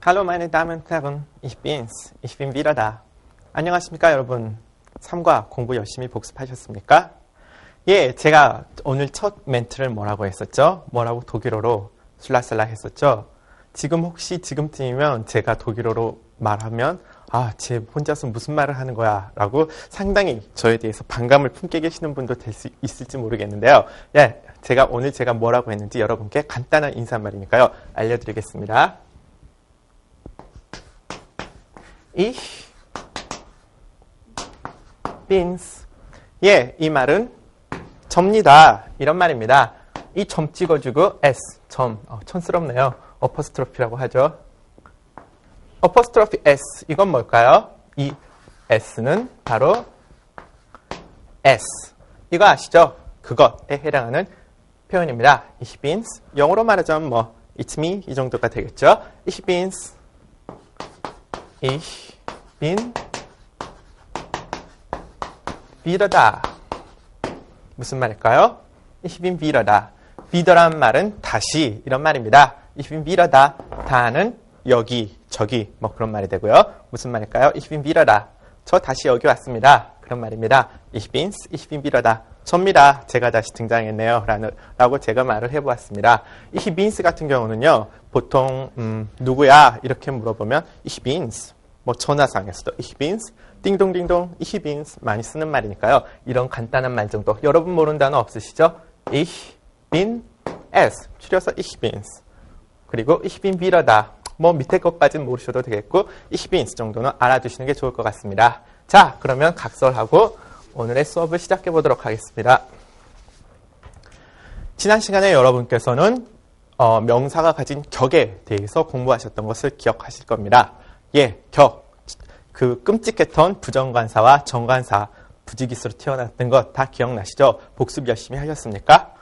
Hallo meine Damen und Herren, ich bin's. Ich bin wieder da. 안녕하십니까 여러분. 3과 공부 열심히 복습하셨습니까? 예, 제가 오늘 첫 멘트를 뭐라고 했었죠? 뭐라고 독일어로 술라슬라 했었죠? 지금 혹시 지금쯤이면 제가 독일어로 말하면 쟤 혼자서 무슨 말을 하는 거야 라고 상당히 저에 대해서 반감을 품게 계시는 분도 될 수 있을지 모르겠는데요. 예, 오늘 제가 뭐라고 했는지 여러분께 간단한 인사말이니까요. 알려드리겠습니다. Ich bin's. 예, 이 말은 접니다. 이런 말입니다. 이 점 찍어주고 S, 점. 촌스럽네요. 어퍼스트로피라고 하죠. 어퍼스트로피 S, 이건 뭘까요? 이 S는 바로 S. 이거 아시죠? 그것에 해당하는 표현입니다. Ich bin's. 영어로 말하자면 It's me 이 정도가 되겠죠? Ich bin's. Ich bin wieder da. 무슨 말일까요? Ich bin wieder da. wieder란 말은 다시 이런 말입니다. Ich bin wieder da. da는 여기, 저기 그런 말이 되고요. 무슨 말일까요? Ich bin wieder da. 저 다시 여기 왔습니다. 그런 말입니다. Ich bin's, ich bin wieder da. 접니다. 제가 다시 등장했네요. 라고 제가 말을 해보았습니다. Ich bin's 같은 경우는요. 보통 누구야? 이렇게 물어보면 Ich bin's. 전화상에서도 Ich bin's. 띵동띵동 Ich bin's. 많이 쓰는 말이니까요. 이런 간단한 말 정도. 여러분 모르는 단어 없으시죠? Ich bin es. 줄여서 Ich bin's. 그리고 Ich bin wieder da. 밑에 것까지는 모르셔도 되겠고 Ich bin's 정도는 알아두시는 게 좋을 것 같습니다. 자, 그러면 각설하고 오늘의 수업을 시작해 보도록 하겠습니다. 지난 시간에 여러분께서는 명사가 가진 격에 대해서 공부하셨던 것을 기억하실 겁니다. 예, 격. 그 끔찍했던 부정관사와 정관사, 부지기수로 태어났던 것 다 기억나시죠? 복습 열심히 하셨습니까?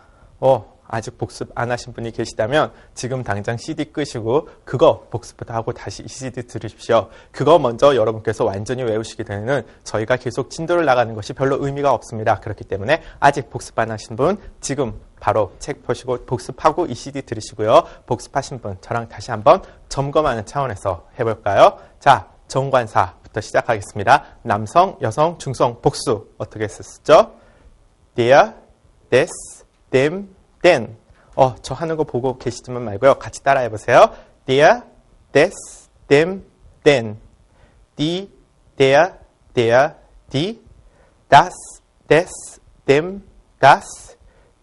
아직 복습 안 하신 분이 계시다면 지금 당장 CD 끄시고 그거 복습부터 하고 다시 이 CD 들으십시오. 그거 먼저 여러분께서 완전히 외우시게 되면 저희가 계속 진도를 나가는 것이 별로 의미가 없습니다. 그렇기 때문에 아직 복습 안 하신 분 지금 바로 책 펴시고 복습하고 이 CD 들으시고요. 복습하신 분 저랑 다시 한번 점검하는 차원에서 해볼까요? 자, 정관사부터 시작하겠습니다. 남성, 여성, 중성, 복수 어떻게 썼죠? der, des, dem, den. 저 하는 거 보고 계시지만 말고요. 같이 따라해 보세요. der, des, dem, den. die, der, die. das, des, dem, das.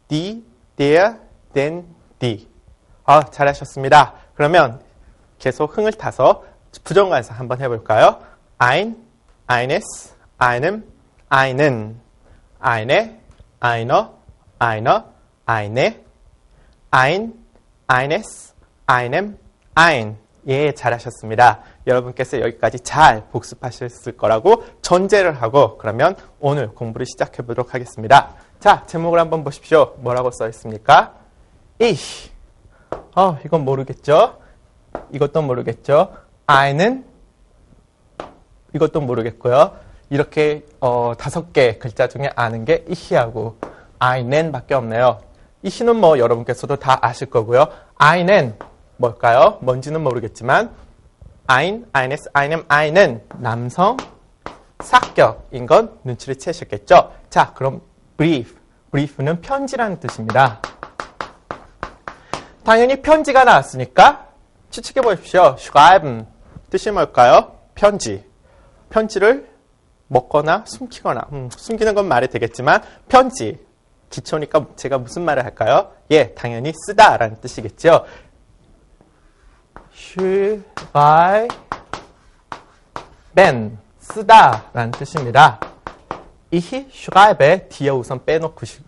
die, der, den, die. 잘하셨습니다. 그러면 계속 흥을 타서 부정관사 한번 해볼까요? ein, eines, einem, einen. eine, einer, einer. eine, ein, eines, einem, ein. 예, 잘하셨습니다. 여러분께서 여기까지 잘 복습하셨을 거라고 전제를 하고 그러면 오늘 공부를 시작해 보도록 하겠습니다. 자, 제목을 한번 보십시오. 뭐라고 써 있습니까? ich. 이건 모르겠죠? 이것도 모르겠죠? einen. 이것도 모르겠고요. 이렇게 5개 글자 중에 아는 게 ich하고 einen 밖에 없네요. 이시는 여러분께서도 다 아실 거고요. einen 뭘까요? 뭔지는 모르겠지만 ein, eines, einem, einen 남성 사격인 건 눈치를 채셨겠죠? 자, 그럼 brief. brief는 편지라는 뜻입니다. 당연히 편지가 나왔으니까 추측해 보십시오. schreiben 뜻이 뭘까요? 편지. 편지를 먹거나 숨기거나 숨기는 건 말이 되겠지만 편지. 기초니까 제가 무슨 말을 할까요? 예, 당연히 쓰다라는 뜻이겠죠. schreiben, 쓰다라는 뜻입니다. Ich schreibe, 뒤에 우선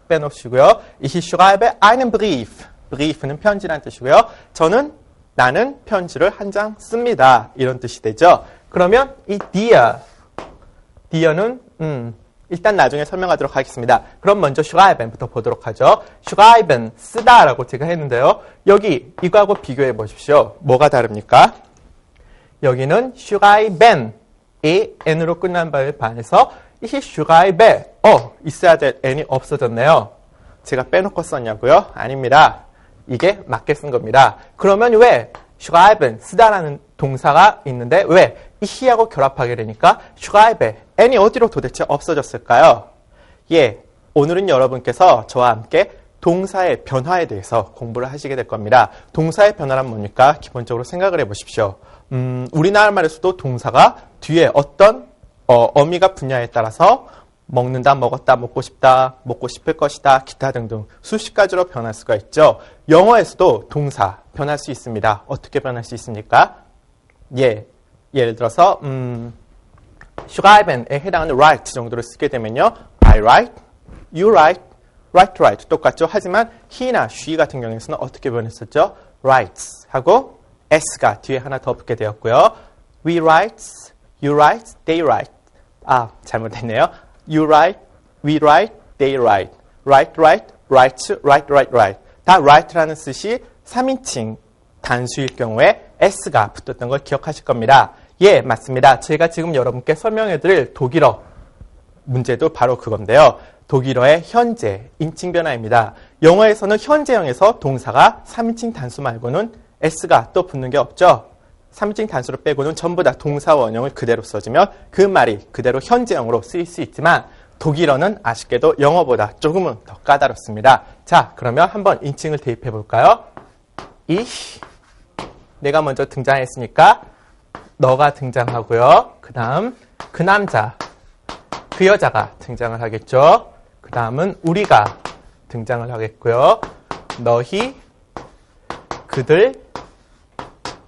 빼놓으시고요. Ich schreibe einen Brief. brief는 편지라는 뜻이고요. 나는 편지를 한 장 씁니다. 이런 뜻이 되죠. 그러면 이 dear는 일단 나중에 설명하도록 하겠습니다. 그럼 먼저 schreiben부터 보도록 하죠. schreiben, 쓰다라고 제가 했는데요. 여기 이거하고 비교해 보십시오. 뭐가 다릅니까? 여기는 schreiben, 이 n으로 끝난 바에 반해서 ich schreibe, 있어야 될 n이 없어졌네요. 제가 빼놓고 썼냐고요? 아닙니다. 이게 맞게 쓴 겁니다. 그러면 왜 schreiben, 쓰다라는 동사가 있는데 왜? 이히하고 결합하게 되니까 schreibe, n이 어디로 도대체 없어졌을까요? 예, 오늘은 여러분께서 저와 함께 동사의 변화에 대해서 공부를 하시게 될 겁니다. 동사의 변화란 뭡니까? 기본적으로 생각을 해보십시오. 우리나라 말에서도 동사가 뒤에 어떤 어미가 분야에 따라서 먹는다, 먹었다, 먹고 싶다, 먹고 싶을 것이다, 기타 등등 수십 가지로 변할 수가 있죠. 영어에서도 동사 변할 수 있습니다. 어떻게 변할 수 있습니까? 예, 예를 들어서 schreiben에 해당하는 write 정도를 쓰게 되면요. I write, you write, write 똑같죠. 하지만 he나 she 같은 경우에서는 어떻게 변했었죠? writes 하고 s가 뒤에 하나 더 붙게 되었고요. we writes, you write, they write. 아, 잘못했네요. You write, we write, they write. write, write. 다 write라는 뜻이 3인칭 단수일 경우에 s가 붙었던 걸 기억하실 겁니다. 예, 맞습니다. 제가 지금 여러분께 설명해드릴 독일어 문제도 바로 그건데요. 독일어의 현재, 인칭 변화입니다. 영어에서는 현재형에서 동사가 3인칭 단수 말고는 s가 또 붙는 게 없죠. 3인칭 단수를 빼고는 전부 다 동사 원형을 그대로 써주면 그 말이 그대로 현재형으로 쓰일 수 있지만 독일어는 아쉽게도 영어보다 조금은 더 까다롭습니다. 자, 그러면 한번 인칭을 대입해 볼까요? 내가 먼저 등장했으니까 너가 등장하고요. 그 다음 그 남자, 그 여자가 등장을 하겠죠. 그 다음은 우리가 등장을 하겠고요. 너희, 그들,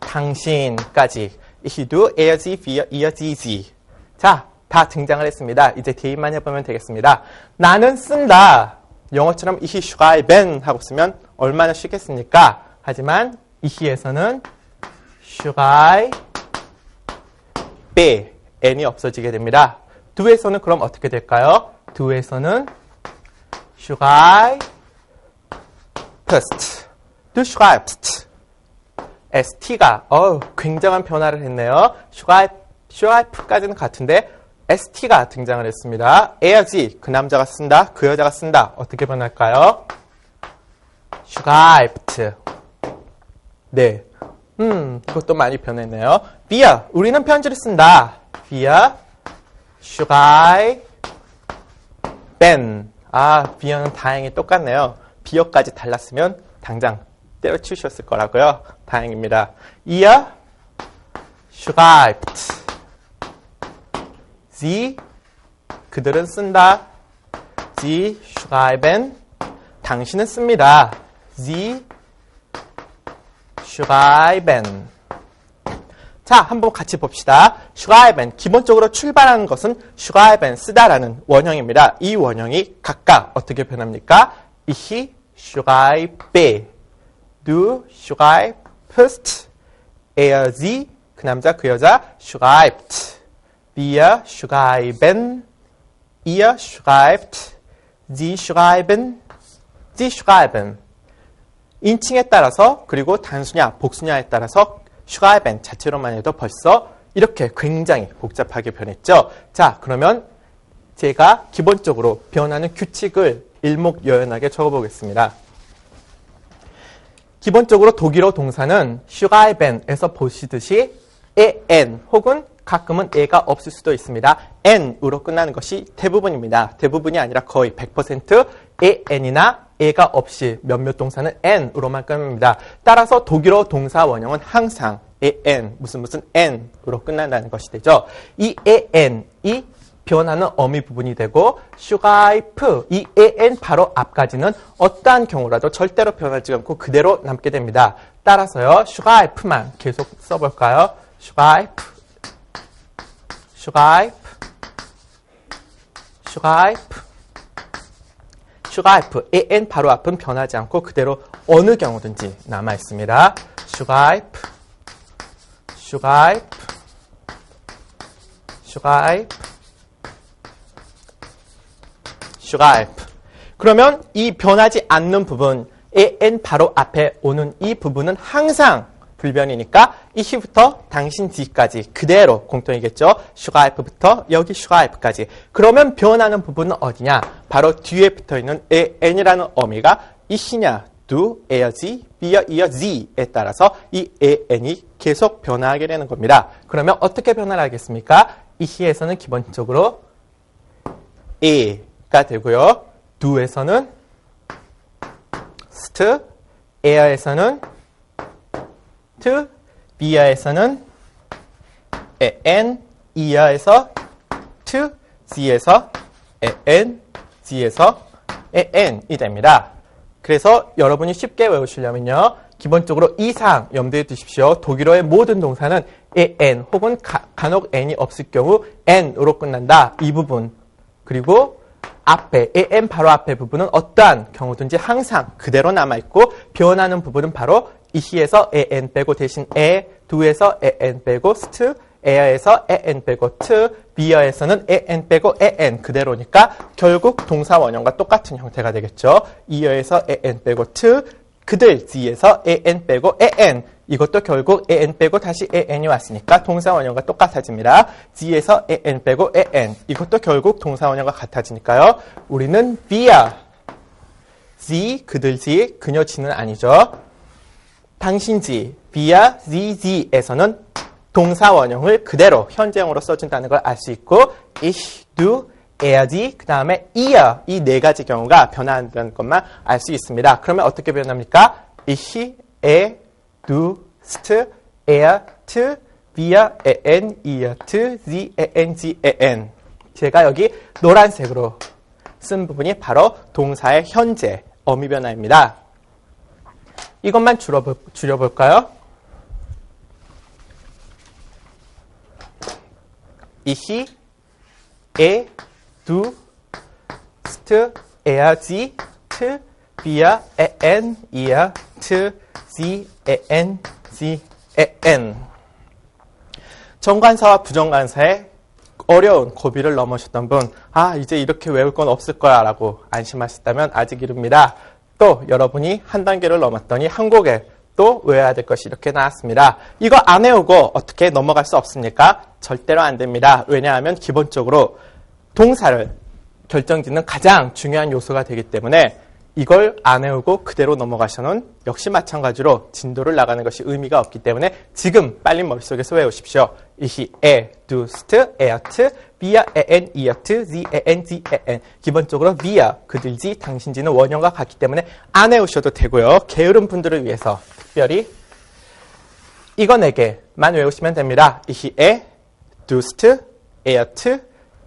당신까지. Ich, du, er, sie, wir, ihr, sie. 자, 다 등장을 했습니다. 이제 대입만 해보면 되겠습니다. 나는 쓴다. 영어처럼 ich schreiben 하고 쓰면 얼마나 쉽겠습니까? 하지만 ich에서는 schreibe, n이 없어지게 됩니다. do에서는 그럼 어떻게 될까요? do에서는 schreibst, du schreibst. st가 굉장한 변화를 했네요. schreib까지는 같은데 st가 등장을 했습니다. er, sie, 그 남자가 쓴다, 그 여자가 쓴다. 어떻게 변할까요? schreibt. 네. 그것도 많이 변했네요. wir, 우리는 편지를 쓴다. wir schreiben. wir는 다행히 똑같네요. 비어까지 달랐으면 당장 때려치우셨을 거라고요. 다행입니다. ihr schreibt. sie, 그들은 쓴다. sie schreiben. 당신은 씁니다. sie schreiben. 자, 한번 같이 봅시다. schreiben, 기본적으로 출발하는 것은 schreiben, 쓰다라는 원형입니다. 이 원형이 각각 어떻게 변합니까? ich schreibe, du schreibst, er, sie, 그 남자, 그 여자, schreibt, wir schreiben, ihr schreibt, sie schreiben, sie schreiben. 인칭에 따라서 그리고 단수냐 복수냐에 따라서 schreiben 자체로만 해도 벌써 이렇게 굉장히 복잡하게 변했죠. 자, 그러면 제가 기본적으로 변하는 규칙을 일목요연하게 적어보겠습니다. 기본적으로 독일어 동사는 schreiben에서 보시듯이 en 혹은 가끔은 e가 없을 수도 있습니다. n으로 끝나는 것이 대부분입니다. 대부분이 아니라 거의 100% en이나 e가 없이 몇몇 동사는 n으로만 끝납니다. 따라서 독일어 동사 원형은 항상 en, 무슨 n으로 끝난다는 것이 되죠. 이 en이 변하는 어미 부분이 되고 schreibe, 이 en 바로 앞까지는 어떠한 경우라도 절대로 변하지 않고 그대로 남게 됩니다. 따라서요, schreibe만 계속 써볼까요? schreibe, schreibe, schreibe, schreibe, en 바로 앞은 변하지 않고 그대로 어느 경우든지 남아 있습니다. schreibe, schreibe, schreibe, schreibe. 그러면 이 변하지 않는 부분, en 바로 앞에 오는 이 부분은 항상 불변이니까 이시부터 당신 뒤까지 그대로 공통이겠죠. schreibe부터 여기 schreibe까지. 그러면 변하는 부분은 어디냐? 바로 뒤에 붙어있는 en이라는 어미가 이시냐 du, er, sie, wir, ihr, sie에 따라서 이 an이 계속 변화하게 되는 겁니다. 그러면 어떻게 변화를 하겠습니까? 이시에서는 기본적으로 e가 되고요. du에서는 st, er에서는 t, via에서는 en, i아에서 t, z에서 en, z에서 en이 됩니다. 그래서 여러분이 쉽게 외우시려면요. 기본적으로 이 사항 염두에 두십시오. 독일어의 모든 동사는 en 혹은 간혹 n이 없을 경우 n으로 끝난다. 이 부분. 그리고 앞에 en 바로 앞에 부분은 어떠한 경우든지 항상 그대로 남아있고 변하는 부분은 바로 이시에서 en 빼고 대신 du에서 en 빼고 st, e어에서 en 빼고 t, vi어에서는 en 빼고 en 그대로니까 결국 동사 원형과 똑같은 형태가 되겠죠. 이어에서 en 빼고 t, 그들 Z에서 en 빼고 en 이것도 결국 en 빼고 다시 en이 왔으니까 동사 원형과 똑같아집니다. Z에서 en 빼고 en 이것도 결국 동사 원형과 같아지니까요. 우리는 via Z, 그들 Z, 그녀 Z는 아니죠. 당신 Z, via ZZ에서는 동사 원형을 그대로 현재형으로 써준다는 걸 알 수 있고 ich, du, er, sie, 그 다음에 ihr 이 네 가지 경우가 변화한다는 것만 알 수 있습니다. 그러면 어떻게 변합니까? ich, du, st, er, t, wir, en, ihr, t, sie, en, sie, en 제가 여기 노란색으로 쓴 부분이 바로 동사의 현재 어미 변화입니다. 이것만 줄여볼까요? ich, du, st, er, sie, t, wir, en, ihr, t, sie, en, sie, en. 정관사와 부정관사의 어려운 고비를 넘으셨던 분, 이제 이렇게 외울 건 없을 거야 라고 안심하셨다면 아직 이릅니다. 또 여러분이 한 단계를 넘었더니 한국에 또 외워야 될 것이 이렇게 나왔습니다. 이거 안 외우고 어떻게 넘어갈 수 없습니까? 절대로 안 됩니다. 왜냐하면 기본적으로 동사를 결정짓는 가장 중요한 요소가 되기 때문에 이걸 안 외우고 그대로 넘어가셔는 역시 마찬가지로 진도를 나가는 것이 의미가 없기 때문에 지금 빨리 머릿속에서 외우십시오. ich, du, st, er, t, wir, en, ihr, t, sie, en, sie, en. 기본적으로 wir, 그들, 지, 당신지는 원형과 같기 때문에 안 외우셔도 되고요. 게으른 분들을 위해서 특별히 이거 4개만 외우시면 됩니다. ich, du, st, er, t,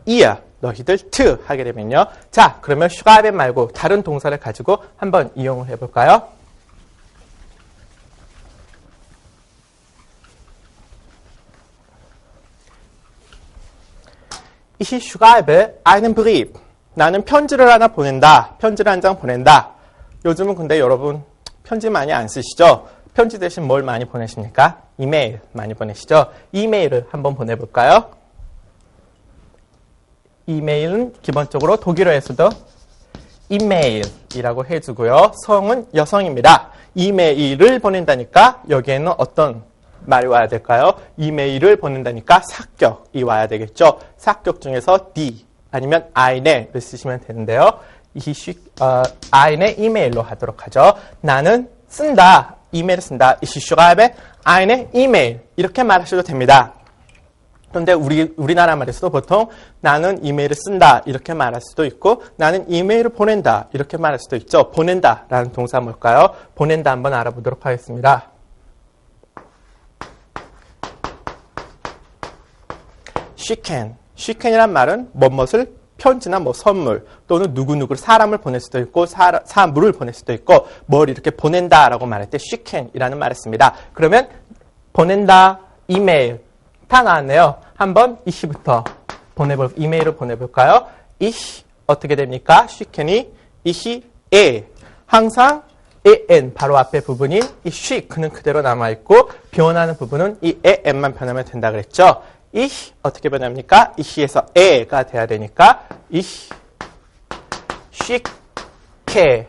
ihr. 너희들 t 하게 되면요. 자, 그러면 슈가벤 말고 다른 동사를 가지고 한번 이용을 해볼까요? Ich schreibe einen Brief. 나는 편지를 하나 보낸다. 편지를 한 장 보낸다. 요즘은 근데 여러분 편지 많이 안 쓰시죠? 편지 대신 뭘 많이 보내십니까? 이메일 많이 보내시죠? 이메일을 한번 보내볼까요? 이메일은 기본적으로 독일어에서도 이메일이라고 해주고요. 성은 여성입니다. 이메일을 보낸다니까 여기에는 어떤 말이 와야 될까요? 이메일을 보낸다니까 사격이 와야 되겠죠. 사격 중에서 die 아니면 eine를 쓰시면 되는데요. eine 이메일로 하도록 하죠. 나는 쓴다. 이메일을 쓴다. Ich schreibe eine E-Mail 이렇게 말하셔도 됩니다. 그런데 우리나라 말에서도 보통 나는 이메일을 쓴다 이렇게 말할 수도 있고 나는 이메일을 보낸다 이렇게 말할 수도 있죠. 보낸다라는 동사 뭘까요? 보낸다 한번 알아보도록 하겠습니다. schicken 이란 말은 뭐뭇을 편지나 선물 또는 누구누구를 사람을 보낼 수도 있고 사물을 보낼 수도 있고 뭘 이렇게 보낸다라고 말할 때 schicken이라는 말을 씁니다. 그러면 보낸다, 이메일 다 나왔네요. 한번 이시부터 이메일을 보내볼까요? ich 어떻게 됩니까? schicken이 ich에 항상 en 바로 앞에 부분인 이 schic는 그대로 남아있고 변하는 부분은 이 en만 변하면 된다 그랬죠. ich 어떻게 변합니까? ich에서 e가 돼야 되니까 ich schicke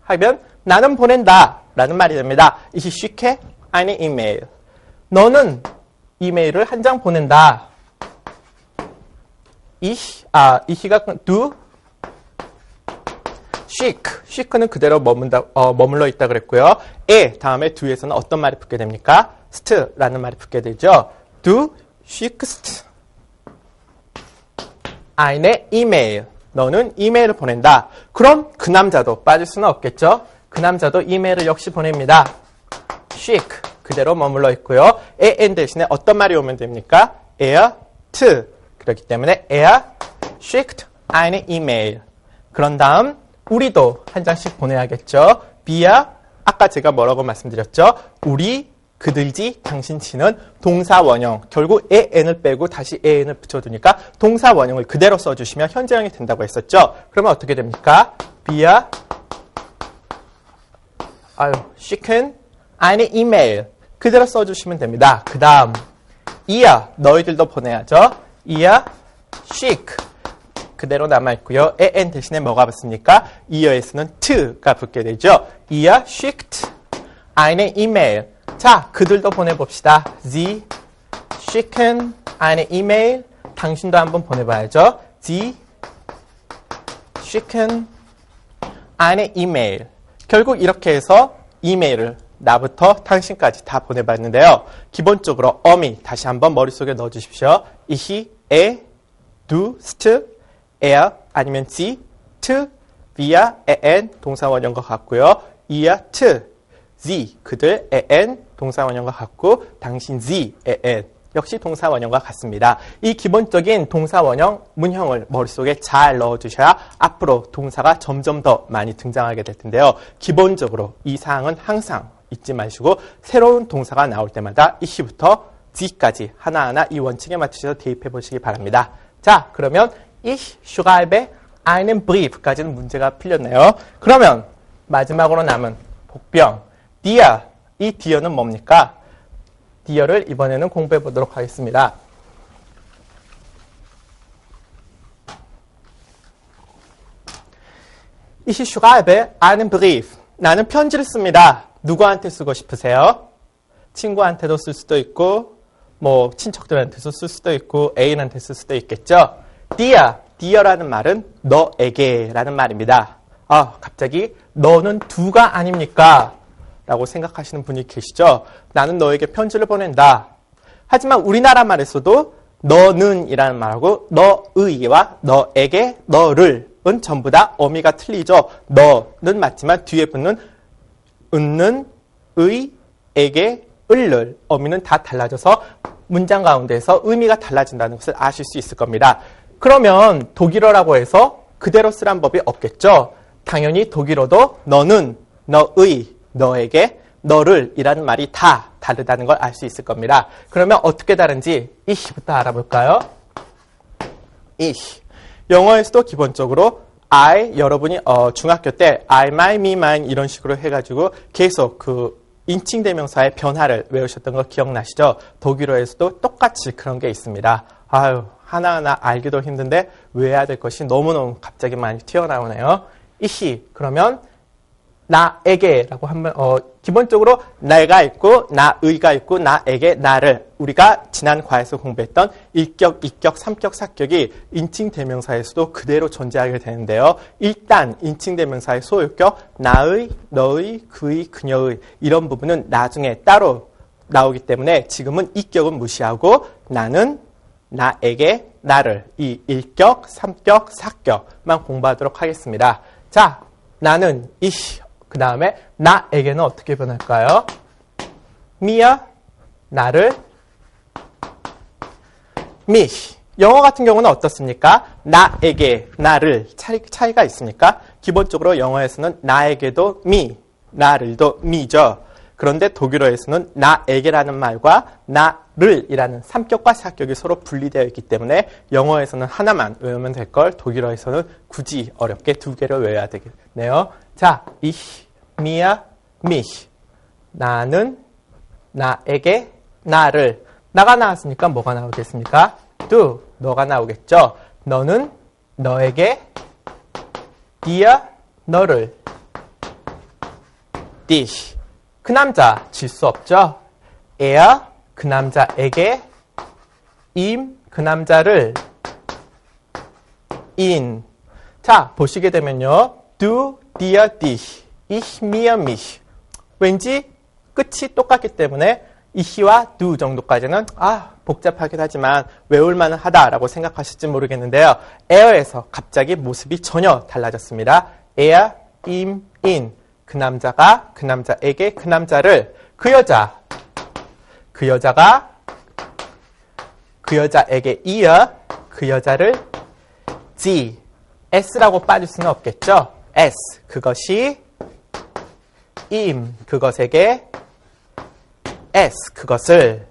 하면 나는 보낸다 라는 말이 됩니다. ich schicke eine E-Mail 너는 이메일을 한 장 보낸다. ich가 du chic 는 그대로 머물러 있다 그랬고요. 다음에 do에서는 어떤 말이 붙게 됩니까? st라는 말이 붙게 되죠. Du schickst eine E-Mail. 너는 이메일을 보낸다. 그럼 그 남자도 빠질 수는 없겠죠. 그 남자도 이메일을 역시 보냅니다. schick 그대로 머물러 있고요. an 대신에 어떤 말이 오면 됩니까? to. 그렇기 때문에 schickt eine E-Mail. 그런 다음 우리도 한 장씩 보내야겠죠. via 아까 제가 뭐라고 말씀드렸죠? 우리, 그들지, 당신치는 동사 원형. 결국 an을 빼고 다시 an을 붙여두니까 동사 원형을 그대로 써주시면 현재형이 된다고 했었죠. 그러면 어떻게 됩니까? via schicken eine E-Mail. 그대로 써주시면 됩니다. 그 다음 ihr 너희들도 보내야죠. ihr schick 그대로 남아있고요. an 대신에 뭐가 붙습니까? 이어에서는 to가 붙게 되죠. ihr schickt eine E-Mail. 자, 그들도 보내봅시다. Sie schicken eine E-Mail. 당신도 한번 보내봐야죠. Sie schicken eine E-Mail. 결국 이렇게 해서 이메일을 나부터 당신까지 다 보내봤는데요. 기본적으로 어미 다시 한번 머릿속에 넣어주십시오. ich, du, st, 아니면 sie, t, via, an 동사 원형과 같고요. ihr, t, sie 그들, an 동사 원형과 같고 당신, sie, an 역시 동사 원형과 같습니다. 이 기본적인 동사 원형 문형을 머릿속에 잘 넣어주셔야 앞으로 동사가 점점 더 많이 등장하게 될 텐데요. 기본적으로 이 사항은 항상 잊지 마시고 새로운 동사가 나올 때마다 ich부터 z까지 하나하나 이 원칙에 맞추셔서 대입해 보시기 바랍니다. 자, 그러면 ich schreibe einen Brief까지는 문제가 풀렸네요. 그러면 마지막으로 남은 복병 dir, 이 dir는 뭡니까? dir를 이번에는 공부해 보도록 하겠습니다. Ich schreibe einen Brief. 나는 편지를 씁니다. 누구한테 쓰고 싶으세요? 친구한테도 쓸 수도 있고 뭐 친척들한테도 쓸 수도 있고 애인한테 쓸 수도 있겠죠. Dear라는 말은 너에게라는 말입니다. 갑자기 너는 두가 아닙니까? 라고 생각하시는 분이 계시죠. 나는 너에게 편지를 보낸다. 하지만 우리나라 말에서도 너는 이라는 말하고 너의와 너에게 너를은 전부 다 어미가 틀리죠. 너는 맞지만 뒤에 붙는 은는 의, 에게, 을을 어미는 다 달라져서 문장 가운데에서 의미가 달라진다는 것을 아실 수 있을 겁니다. 그러면 독일어라고 해서 그대로 쓰란 법이 없겠죠. 당연히 독일어도 너는, 너의, 너에게, 너를 이라는 말이 다 다르다는 걸 알 수 있을 겁니다. 그러면 어떻게 다른지 ich부터 알아볼까요? ich. 영어에서도 기본적으로 I, 여러분이 중학교 때 I, my, me, mine 이런 식으로 해가지고 계속 그 인칭대명사의 변화를 외우셨던 거 기억나시죠? 독일어에서도 똑같이 그런 게 있습니다. 하나하나 알기도 힘든데 외워야 될 것이 너무너무 갑자기 많이 튀어나오네요. ich, 그러면 나에게라고 하면 기본적으로 내가 있고 나의가 있고 나에게 나를 우리가 지난 과에서 공부했던 1격, 2격, 3격, 4격이 인칭대명사에서도 그대로 존재하게 되는데요. 일단 인칭대명사의 소유격 나의, 너의, 그의, 그녀의 이런 부분은 나중에 따로 나오기 때문에 지금은 2격은 무시하고 나는, 나에게, 나를 이 1격, 3격, 4격만 공부하도록 하겠습니다. 자, 나는 ich 그 다음에 나에게는 어떻게 변할까요? mir, 나를, mich. 영어 같은 경우는 어떻습니까? 나에게, 나를 차이가 있습니까? 기본적으로 영어에서는 나에게도 me, 나를도 me죠. 그런데 독일어에서는 나에게라는 말과 나를이라는 3격과 4격이 서로 분리되어 있기 때문에 영어에서는 하나만 외우면 될 걸 독일어에서는 굳이 어렵게 두 개를 외워야 되겠네요. 자, ich, mir, mich. 나는, 나에게, 나를. 나가 나왔으니까 뭐가 나오겠습니까? du, 너가 나오겠죠. 너는, 너에게, dir, 너를. dich. 그 남자, 질 수 없죠. er, 그 남자에게, ihm, 그 남자를, in. 자, 보시게 되면요. do, dir, dich, ich, mir, mich. 왠지 끝이 똑같기 때문에 ich와 du 정도까지는 복잡하긴 하지만 외울만은 하다라고 생각하실지 모르겠는데요. er에서 갑자기 모습이 전혀 달라졌습니다. er, ihm, in. 그 남자가 그 남자에게 그 남자를 그 여자가 그 여자에게 ihr 그 여자를 sie s라고 빠질 수는 없겠죠. s 그것이 ihm 그것에게 s 그것을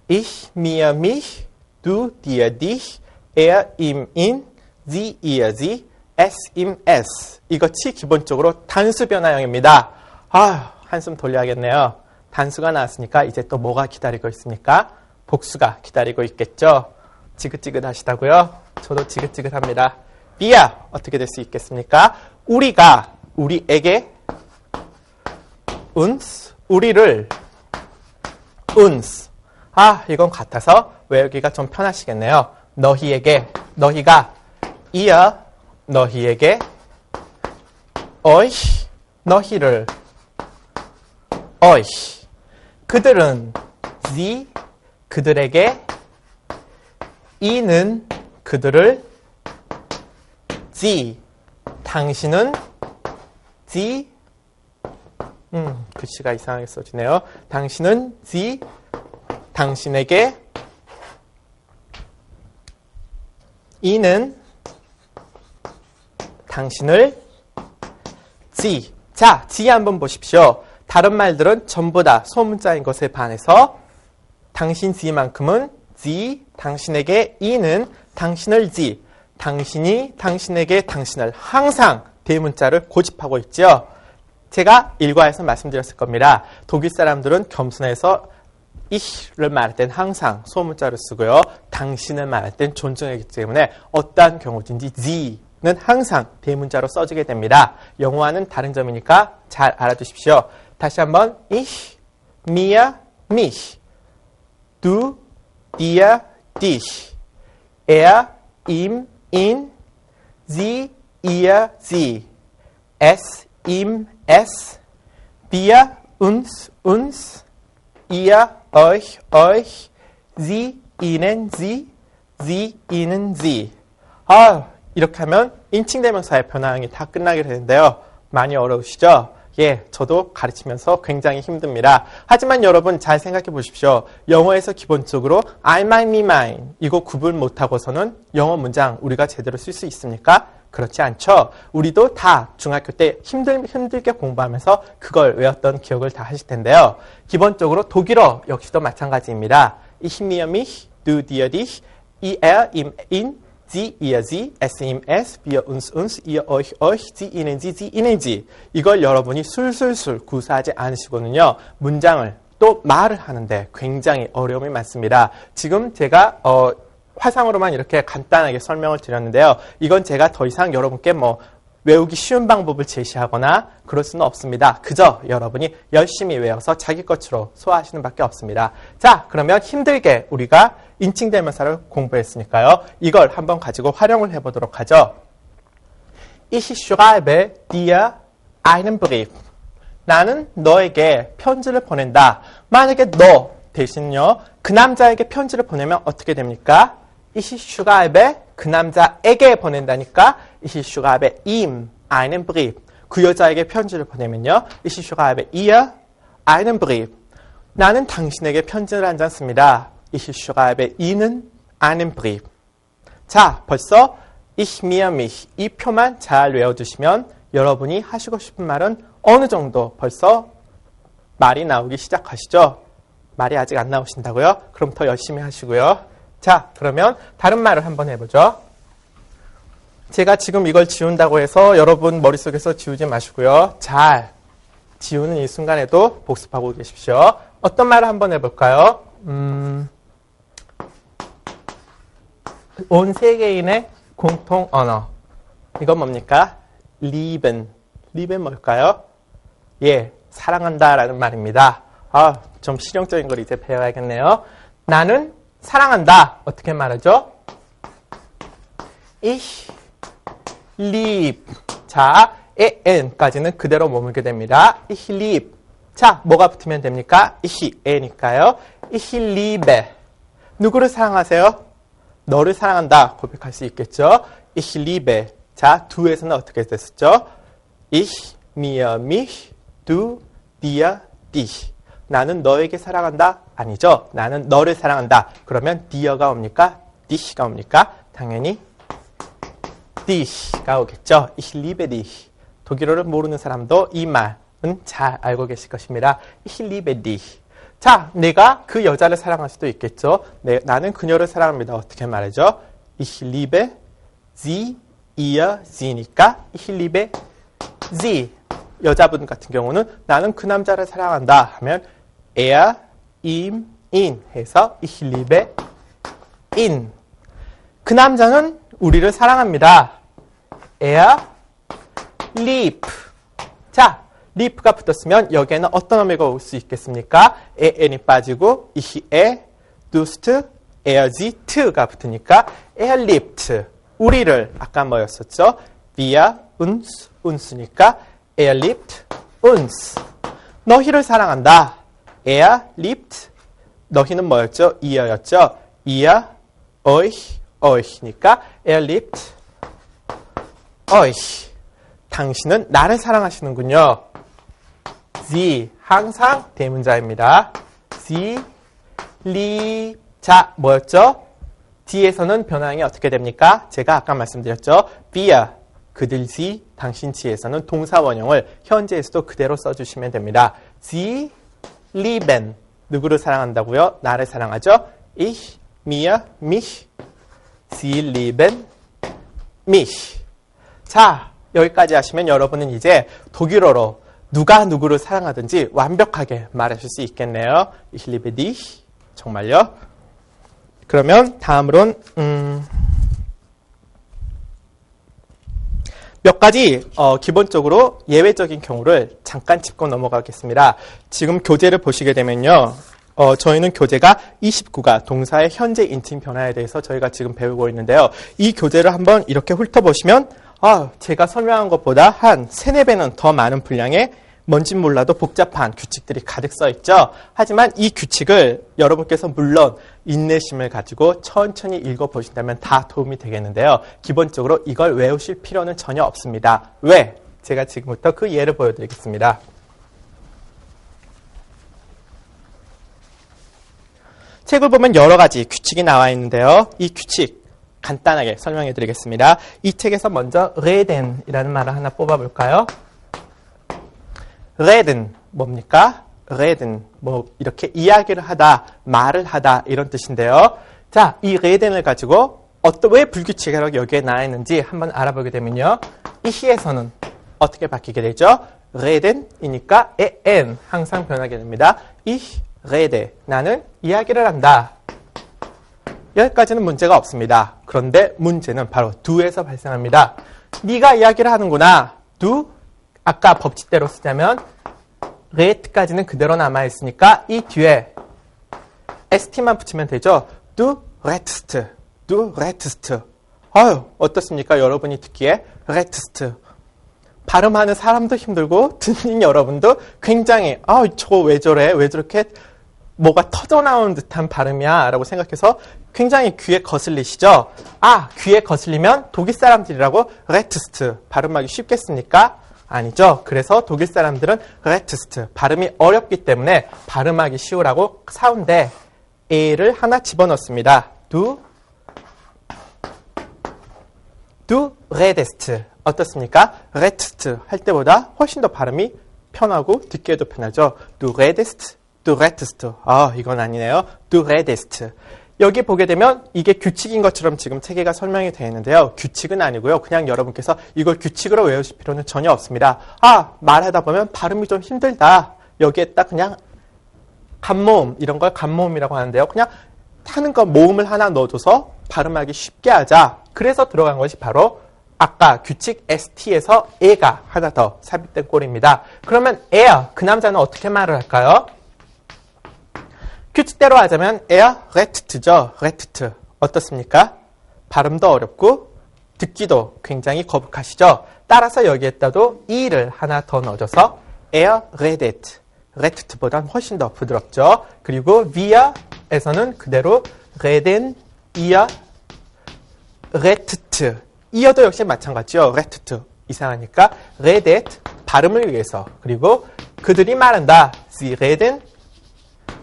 ich mir mich du dir dich er ihm ihn sie ihr sie s ihm s 이것이 기본적으로 단수 변화형입니다. 한숨 돌려야겠네요. 단수가 나왔으니까 이제 또 뭐가 기다리고 있습니까? 복수가 기다리고 있겠죠. 지긋지긋하시다고요? 저도 지긋지긋합니다. wir 어떻게 될 수 있겠습니까? 우리가 우리에게 uns 우리를 uns 이건 같아서 외우기가 좀 편하시겠네요. 너희에게 너희가 ihr 너희에게 euch 너희를 euch 그들은 sie 그들에게 이는 그들을 sie 당신은 sie 글씨가 이상하게 써지네요. 당신은 sie 당신에게 이는 당신을 sie 자, sie 한번 보십시오. 다른 말들은 전부 다 소문자인 것에 반해서 당신 씨만큼은 sie, 당신에게 이는 당신을 sie, 당신이 당신에게 당신을 항상 대문자를 고집하고 있죠. 제가 일과에서 말씀드렸을 겁니다. 독일 사람들은 겸손해서 ich를 말할 땐 항상 소문자를 쓰고요. 당신을 말할 땐 존중하기 때문에 어떠한 경우든지 sie는 항상 대문자로 써지게 됩니다. 영어와는 다른 점이니까 잘 알아두십시오. 다시 한번 ich, mir, mich Du, dir, dich. Er, ihm, ihn. Sie, ihr, sie. Es, ihm, es. Wir, uns, uns. Ihr, euch, euch. Sie, ihnen, sie. Sie, ihnen, sie. 이렇게 하면 인칭대명사의 변화형이 다 끝나게 되는데요. 많이 어려우시죠? 예, 저도 가르치면서 굉장히 힘듭니다. 하지만 여러분 잘 생각해 보십시오. 영어에서 기본적으로 I, mine, me, mine 이거 구분 못하고서는 영어 문장 우리가 제대로 쓸 수 있습니까? 그렇지 않죠. 우리도 다 중학교 때 힘들게 공부하면서 그걸 외웠던 기억을 다 하실 텐데요. 기본적으로 독일어 역시도 마찬가지입니다. Ich, mir, mich, du, dir, dich, er, ihm, ihn, Sie, ihr, sie, es, ihm, es, wir, uns, uns, ihr, euch, euch, sie, ihnen, sie, ihnen, sie. 이걸 여러분이 술술술 구사하지 않으시고는요. 문장을 또 말을 하는데 굉장히 어려움이 많습니다. 지금 제가 화상으로만 이렇게 간단하게 설명을 드렸는데요. 이건 제가 더 이상 여러분께 외우기 쉬운 방법을 제시하거나 그럴 수는 없습니다. 그저 여러분이 열심히 외워서 자기 것으로 소화하시는 밖에 없습니다. 자, 그러면 힘들게 우리가 인칭대명사를 공부했으니까요. 이걸 한번 가지고 활용을 해보도록 하죠. Ich schreibe dir einen Brief. 나는 너에게 편지를 보낸다. 만약에 너 대신요, 그 남자에게 편지를 보내면 어떻게 됩니까? Ich schreibe 그 남자에게 보낸다니까 Ich schreibe ihm einen Brief. 그 여자에게 편지를 보내면요. Ich schreibe ihr einen Brief. 나는 당신에게 편지를 한 장 씁니다. Ich schreibe ihnen einen Brief. 자, 벌써 Ich, mir, mich 이 표만 잘 외워두시면 여러분이 하시고 싶은 말은 어느 정도 벌써 말이 나오기 시작하시죠? 말이 아직 안 나오신다고요? 그럼 더 열심히 하시고요. 자, 그러면 다른 말을 한번 해보죠. 제가 지금 이걸 지운다고 해서 여러분 머릿속에서 지우지 마시고요. 잘 지우는 이 순간에도 복습하고 계십시오. 어떤 말을 한번 해볼까요? 온 세계인의 공통 언어. 이건 뭡니까? lieben. lieben 뭘까요? 예, 사랑한다라는 말입니다. 좀 실용적인 걸 이제 배워야겠네요. 나는 사랑한다. 어떻게 말하죠? Ich lieb. 자, en까지는 그대로 머물게 됩니다. ich liebe. 자, 뭐가 붙으면 됩니까? ich, e니까요. ich liebe. 누구를 사랑하세요? 너를 사랑한다. 고백할 수 있겠죠? ich liebe. 자, du에서는 어떻게 됐었죠? ich, mir, mich, du, dir, dich. 나는 너에게 사랑한다? 아니죠. 나는 너를 사랑한다. 그러면 dier가 옵니까? dich가 옵니까? 당연히 dich가 오겠죠. ich liebe dich. 독일어를 모르는 사람도 이 말은 잘 알고 계실 것입니다. ich liebe dich. 자, 내가 그 여자를 사랑할 수도 있겠죠. 나는 그녀를 사랑합니다. 어떻게 말하죠? ich liebe sie, ihr, sie니까 ich liebe sie. 여자분 같은 경우는 나는 그 남자를 사랑한다 하면 er, ihm, ihn 해서 ich liebe ihn. 그 남자는 우리를 사랑합니다. er liebt. 자, lieb가 붙었으면 여기에는 어떤 어미가 올 수 있겠습니까? en이 빠지고 ich, dust, er, sie, t가 붙으니까 er liebt. 우리를 아까 뭐였었죠? wir, uns, uns니까 er liebt uns. 너희를 사랑한다. er liebt. 너희는 뭐였죠? ihr였죠? ihr, euch, euch니까 er liebt euch. 당신은 나를 사랑하시는군요. sie 항상 대문자입니다. sie lieb. 자, 뭐였죠? 뒤에서는 변화형이 어떻게 됩니까? 제가 아까 말씀드렸죠. wir 그들 sie 당신 지에서는 동사 원형을 현재에서도 그대로 써주시면 됩니다. sie lieben 누구를 사랑한다고요? 나를 사랑하죠. ich, mir, mich. sie lieben mich. 자, 여기까지 하시면 여러분은 이제 독일어로 누가 누구를 사랑하든지 완벽하게 말하실 수 있겠네요. ich liebe dich. 정말요? 그러면 다음으론 몇 가지 기본적으로 예외적인 경우를 잠깐 짚고 넘어가겠습니다. 지금 교재를 보시게 되면요. 저희는 교재가 29가 동사의 현재 인칭 변화에 대해서 저희가 지금 배우고 있는데요. 이 교재를 한번 이렇게 훑어보시면 제가 설명한 것보다 한 3, 4배는 더 많은 분량의 뭔진 몰라도 복잡한 규칙들이 가득 써 있죠. 하지만 이 규칙을 여러분께서 물론 인내심을 가지고 천천히 읽어보신다면 다 도움이 되겠는데요. 기본적으로 이걸 외우실 필요는 전혀 없습니다. 왜? 제가 지금부터 그 예를 보여드리겠습니다. 책을 보면 여러 가지 규칙이 나와 있는데요. 이 규칙 간단하게 설명해 드리겠습니다. 이 책에서 먼저 reden이라는 말을 하나 뽑아볼까요? reden 뭡니까? reden 뭐 이렇게 이야기를 하다, 말을 하다 이런 뜻인데요. 자, 이 reden을 가지고 왜 불규칙하게 여기에 나와 있는지 한번 알아보게 되면요. 이 시에서는 어떻게 바뀌게 되죠? reden이니까 en 항상 변하게 됩니다. ich rede 나는 이야기를 한다. 여기까지는 문제가 없습니다. 그런데 문제는 바로 do에서 발생합니다. 네가 이야기를 하는구나. do 아까 법칙대로 쓰자면 red까지는 그대로 남아있으니까 이 뒤에 st만 붙이면 되죠. du redest, du redest. 어떻습니까? 여러분이 듣기에 redest. 발음하는 사람도 힘들고 듣는 여러분도 굉장히 저거 왜 저래? 왜 저렇게 뭐가 터져나오는 듯한 발음이야 라고 생각해서 굉장히 귀에 거슬리시죠? 귀에 거슬리면 독일 사람들이라고 redest 발음하기 쉽겠습니까? 아니죠. 그래서 독일 사람들은 redest 발음이 어렵기 때문에 발음하기 쉬우라고 사운데 A를 하나 집어넣습니다. du redest 어떻습니까? redest 할 때보다 훨씬 더 발음이 편하고 듣기에도 편하죠. du redest, du redest. 이건 아니네요. du redest. 여기 보게 되면 이게 규칙인 것처럼 지금 체계가 설명이 되어 있는데요. 규칙은 아니고요. 그냥 여러분께서 이걸 규칙으로 외우실 필요는 전혀 없습니다. 말하다 보면 발음이 좀 힘들다. 여기에 딱 그냥 간모음, 이런 걸 간모음이라고 하는데요. 그냥 하는 거 모음을 하나 넣어줘서 발음하기 쉽게 하자. 그래서 들어간 것이 바로 아까 규칙 ST에서 에가 하나 더 삽입된 꼴입니다. 그러면 에야, 그 남자는 어떻게 말을 할까요? 규칙대로 하자면 er redet죠. redet. 어떻습니까? 발음도 어렵고 듣기도 굉장히 거북하시죠. 따라서 여기에다도 e를 하나 더 넣어줘서 er redet. ret보단 훨씬 더 부드럽죠. 그리고 wir에서는 그대로 reden, ihr, redet. 이어도 역시 마찬가지죠. redet. 이상하니까 redet, 발음을 위해서. 그리고 그들이 말한다. sie reden,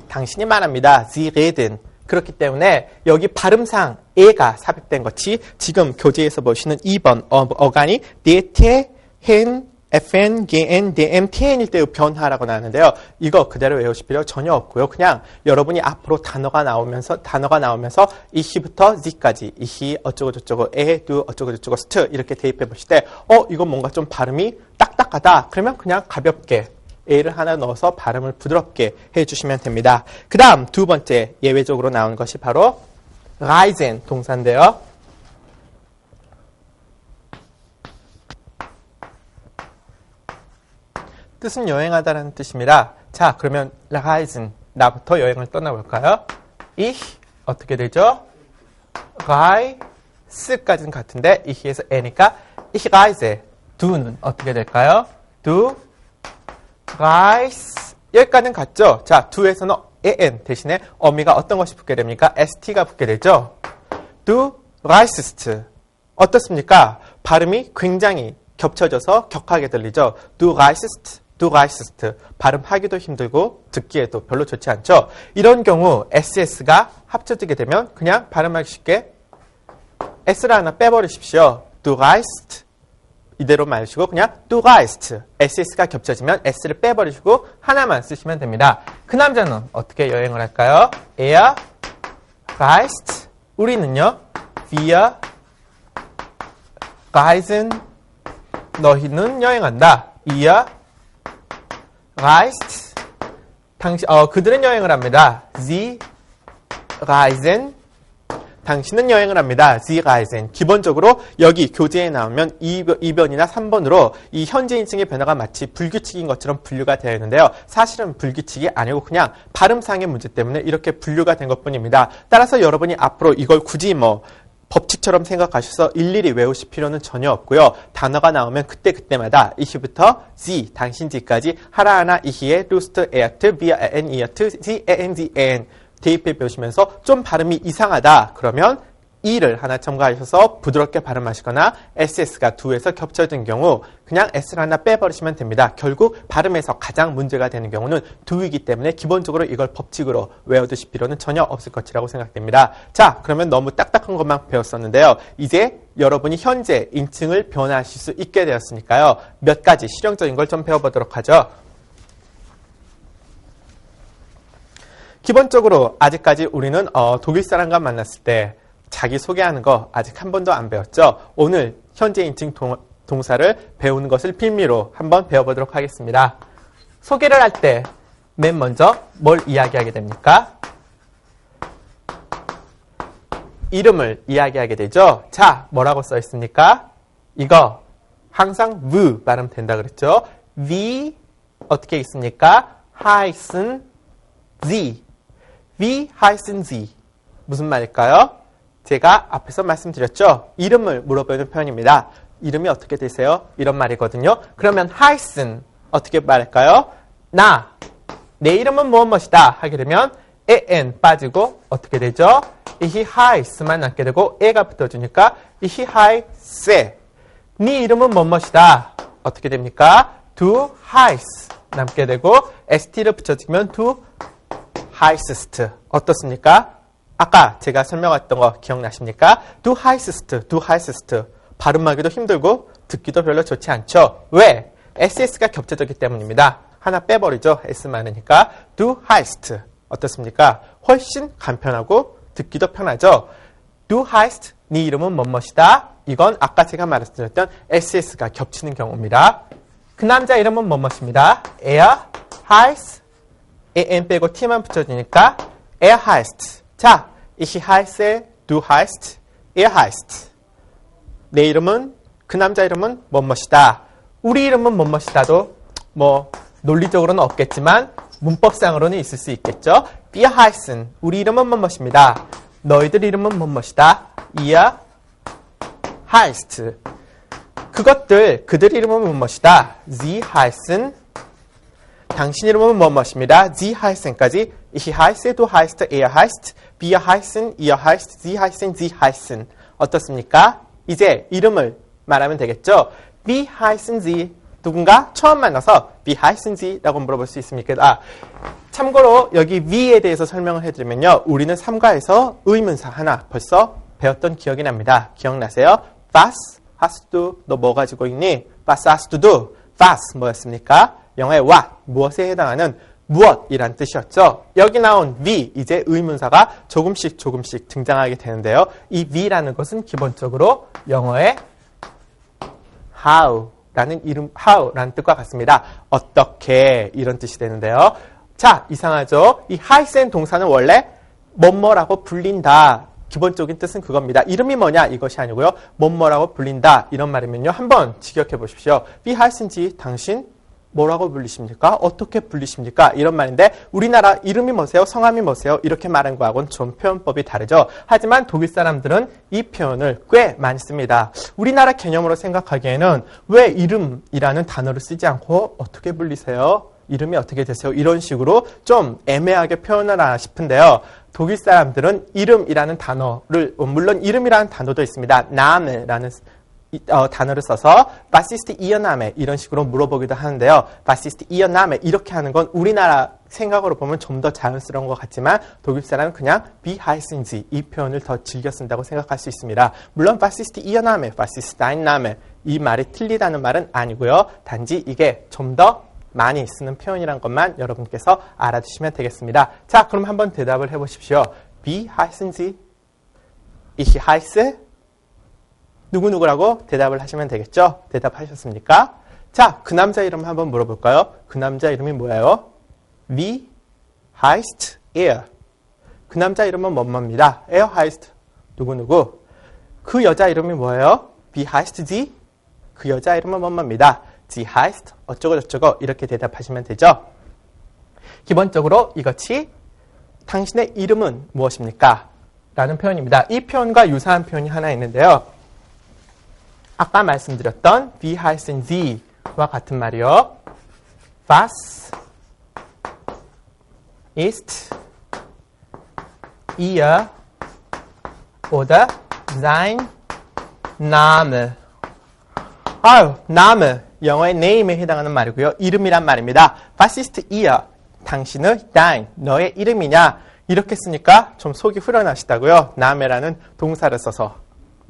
당신이 말합니다. sie reden. 그렇기 때문에 여기 발음상 에가 삽입된 것이 지금 교재에서 보시는 2번 어간이 DT, hen, fn, gn, dm, tn일 때의 변화라고 나왔는데요. 이거 그대로 외우실 필요 전혀 없고요. 그냥 여러분이 앞으로 단어가 나오면서 이히부터 z까지 이히 어쩌고 저쩌고 에, 두 어쩌고 저쩌고 스트 이렇게 대입해 보실 때 이거 뭔가 좀 발음이 딱딱하다. 그러면 그냥 가볍게 A를 하나 넣어서 발음을 부드럽게 해주시면 됩니다. 그 다음 두 번째 예외적으로 나온 것이 바로 reisen 동사인데요. 뜻은 여행하다라는 뜻입니다. 자, 그러면 reisen, 나부터 여행을 떠나볼까요? ich 어떻게 되죠? reise까지는 같은데 ich에서 e니까 ich reise. du는 어떻게 될까요? du reise. 여기까지는 같죠? 자, do에서는 en 대신에 어미가 어떤 것이 붙게 됩니까? st가 붙게 되죠? du reisest. 어떻습니까? 발음이 굉장히 겹쳐져서 격하게 들리죠? du reisest. du reisest. 발음하기도 힘들고 듣기에도 별로 좋지 않죠? 이런 경우 ss가 합쳐지게 되면 그냥 발음하기 쉽게 s를 하나 빼버리십시오. du reist. 이대로 마시고 그냥 du reist. ss가 겹쳐지면 s를 빼버리시고 하나만 쓰시면 됩니다. 그 남자는 어떻게 여행을 할까요? er reist. 우리는요. wir reisen. 너희는 여행한다. ihr reist. 그들은 여행을 합니다. sie reisen. 당신은 여행을 합니다. Sie reisen. 기본적으로 여기 교재에 나오면 2번이나 3번으로 이 현재인칭의 변화가 마치 불규칙인 것처럼 분류가 되어 있는데요. 사실은 불규칙이 아니고 그냥 발음상의 문제 때문에 이렇게 분류가 된 것뿐입니다. 따라서 여러분이 앞으로 이걸 굳이 법칙처럼 생각하셔서 일일이 외우실 필요는 전혀 없고요. 단어가 나오면 그때마다 이히부터 sie, 당신 지까지 하나하나 이히에 lust, ert, wir, en, iert, sie, en, sie, en 대입해 보시면서 좀 발음이 이상하다. 그러면 e를 하나 첨가하셔서 부드럽게 발음하시거나 ss가 do에서 겹쳐진 경우 그냥 s를 하나 빼버리시면 됩니다. 결국 발음에서 가장 문제가 되는 경우는 do이기 때문에 기본적으로 이걸 법칙으로 외워두실 필요는 전혀 없을 것이라고 생각됩니다. 자, 그러면 너무 딱딱한 것만 배웠었는데요. 이제 여러분이 현재 인칭을 변화하실 수 있게 되었으니까요. 몇 가지 실용적인 걸 좀 배워보도록 하죠. 기본적으로 아직까지 우리는 독일 사람과 만났을 때 자기 소개하는 거 아직 한 번도 안 배웠죠. 오늘 현재 인칭 동사를 배우는 것을 빌미로 한번 배워보도록 하겠습니다. 소개를 할 때 맨 먼저 뭘 이야기하게 됩니까? 이름을 이야기하게 되죠. 자, 뭐라고 써 있습니까? 이거 항상 v 발음 된다 그랬죠. wie 어떻게 있습니까? heißen sie. wie heißen sie. 무슨 말일까요? 제가 앞에서 말씀드렸죠. 이름을 물어보는 표현입니다. 이름이 어떻게 되세요? 이런 말이거든요. 그러면 heißen 어떻게 말할까요? 내 이름은 무엇이다 하게 되면 en 빠지고 어떻게 되죠? ich heiß만 남게 되고 e가 붙어주니까 ich heiße. 네 이름은 무엇이다 어떻게 됩니까? du heißt 남게 되고 st를 붙여주면 du heißest. 어떻습니까? 아까 제가 설명했던 거 기억나십니까? du heißest. 발음하기도 힘들고 듣기도 별로 좋지 않죠? 왜? ss가 겹쳐졌기 때문입니다. 하나 빼버리죠. s 많으니까. du heißt. 어떻습니까? 훨씬 간편하고 듣기도 편하죠? du heißt. 네 이름은 무엇이다? 이건 아까 제가 말씀드렸던 ss가 겹치는 경우입니다. 그 남자 이름은 무엇입니다? er heißt. en 빼고 t만 붙여주니까 er heißt. 자, ich heiße, du heißt, er heißt. 내 이름은, 그 남자 이름은 무엇이다. 우리 이름은 무엇이다도 논리적으로는 없겠지만 문법상으로는 있을 수 있겠죠. wir heißen. 우리 이름은 무엇입니다. 너희들 이름은 무엇이다. ihr heißt. 그들 이름은 무엇이다? Sie heißen, 당신 이름은 무엇입니다. Sie heißen까지 Ich heiße, du heißt, er heißt, wir heißen, ihr heißt, sie heißen, sie heißen. 어떻습니까? 이제 이름을 말하면 되겠죠? Wie heißen Sie? 누군가 처음 만나서 Wie heißen Sie? 라고 물어볼 수 있습니까? 참고로 여기 Wie에 대해서 설명을 해드리면요. 우리는 3과에서 의문사 하나 벌써 배웠던 기억이 납니다. 기억나세요? Was hast du? 너 뭐 가지고 있니? Was hast du? Was 뭐였습니까? 영어의 what, 무엇에 해당하는 무엇이란 뜻이었죠. 여기 나온 wie, 이제 의문사가 조금씩 등장하게 되는데요. 이 wie라는 것은 기본적으로 영어의 how라는 뜻과 같습니다. 어떻게 이런 뜻이 되는데요. 자, 이상하죠? 이 heißen 동사는 원래 뭐뭐라고 불린다. 기본적인 뜻은 그겁니다. 이름이 뭐냐 이것이 아니고요. 뭐뭐라고 불린다 이런 말이면요. 한번 직역해 보십시오. Wie heißen Sie? 당신 뭐라고 불리십니까? 어떻게 불리십니까? 이런 말인데 우리나라 이름이 뭐세요? 성함이 뭐세요? 이렇게 말하는 거하고는 좀 표현법이 다르죠. 하지만 독일 사람들은 이 표현을 꽤 많이 씁니다. 우리나라 개념으로 생각하기에는 왜 이름이라는 단어를 쓰지 않고 어떻게 불리세요? 이름이 어떻게 되세요? 이런 식으로 좀 애매하게 표현을 하나 싶은데요. 독일 사람들은 이름이라는 단어를 물론 이름이라는 단어도 있습니다. Name라는 단어를 써서 Was ist Ihr Name? 이런 식으로 물어보기도 하는데요. Was ist Ihr Name? 이렇게 하는 건 우리나라 생각으로 보면 좀 더 자연스러운 것 같지만 독일 사람은 그냥 Wie heißen Sie? 이 표현을 더 즐겨 쓴다고 생각할 수 있습니다. 물론 Was ist Ihr Name? Was ist dein Name? 이 말이 틀리다는 말은 아니고요. 단지 이게 좀 더 많이 쓰는 표현이란 것만 여러분께서 알아두시면 되겠습니다. 자, 그럼 한번 대답을 해보십시오. Wie heißen Sie? Ich heiße 누구누구라고 대답을 하시면 되겠죠? 대답하셨습니까? 자, 그 남자 이름 한번 물어볼까요? 그 남자 이름이 뭐예요? Wie heißt er? 그 남자 이름은 뭐뭐입니다. Er heißt 누구누구. 그 여자 이름이 뭐예요? Wie heißt sie? 그 여자 이름은 뭐뭐입니다. Sie heißt 어쩌고저쩌고 이렇게 대답하시면 되죠. 기본적으로 이것이 당신의 이름은 무엇입니까? 라는 표현입니다. 이 표현과 유사한 표현이 하나 있는데요. 아까 말씀드렸던 Wie heißen Sie와 같은 말이요. Was ist Ihr oder sein Name? Name, 영어의 name에 해당하는 말이고요. 이름이란 말입니다. Was ist Ihr? 당신의 dein, 너의 이름이냐? 이렇게 쓰니까 좀 속이 후련하시다고요. Name라는 동사를 써서